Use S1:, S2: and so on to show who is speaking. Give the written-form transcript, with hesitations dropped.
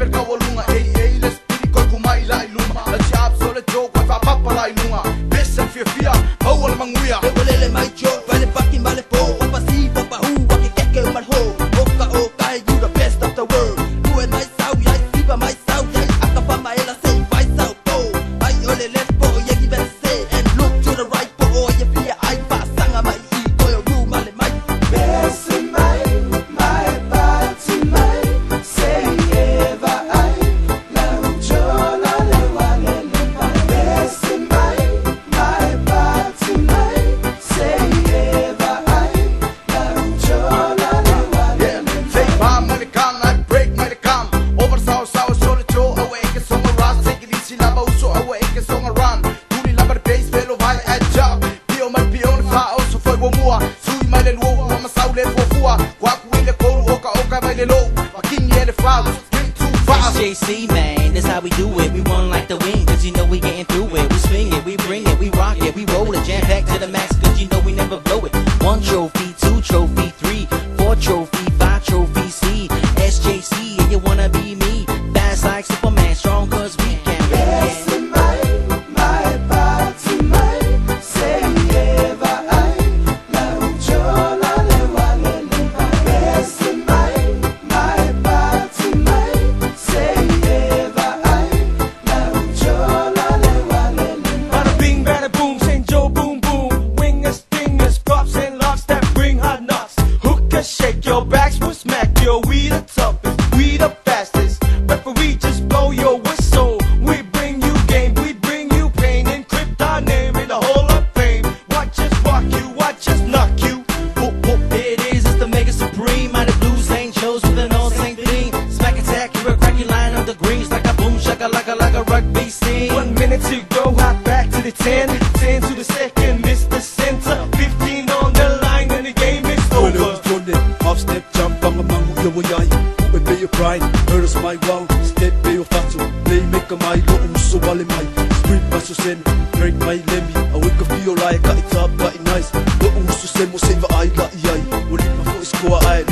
S1: perkawalunga les pili ko kumai lai luma la chap so le jo pa pa lai lunga besan fia awal manguya
S2: le mai jo vale fucking vale po pa si pa hu wa ke mal ho oka you the best of the world you and my sao ya si pa my sao ya akapa mai la say by sao po ai ole let's po ya give us say and look to the right po ya fia ai pa sanga mai I go your room male mai
S3: best my party my say eva I la ujola le wale le best my party my say eva I la ujola le wale
S1: say pa male kam I break male kam over sao so le jo away ke song around take it easy lava uso away ke song around tuli lava the base velo vai at job pio fa so foi wo mua sui mai le luo ma sao le fua kwa ku le ko oka vai le lo fucking yeah the father too fast
S2: JC man, that's how we do it. We run like the wind, cause you know we getting through it. We swing it, we bring it, we rock it, we roll it, jam pack to the max, cause you know we never blow it. 1 trophy, 2 trophy, 3, 4 trophy, 5 trophy, C, SJC, and you wanna be me. Fast like Superman, strong cause we can
S3: best my party my say eva I la ujola le wale le best my party my say eva I la ujola le wale le
S4: Bada bing, bada boom, St. Joe, boom, boom. Wingers, stingers, props and locks that bring hot knocks. Hookers, shake your backs, we'll smack you. We the toughest, we the fastest. Referee, just blow your whistle. We bring you game, we bring you pain. Encrypt our name in the Hall of Fame. Watch us rock you, watch us knock you. Whoop, whoop, there it is, it's the Mega Supreme. Out of blues, ain't shows with an all same theme. Smack attack, you're a cracky line of the greens. Like a boom, shaka, like a rugby scene. 1 minute to go, hot back to the 10. 10 to the second, miss the center. 15 on the line, and the game is over.
S5: Half step jump, bang a man, yo yai. Who be your pride, heard us my wow. Step be your fatu, play make a my lo so wale my. Sprint paso sen, break my lemmy. I wake up feel like got it up, got it nice. Lo so sen mo save I got yai. Wali ma fo score I.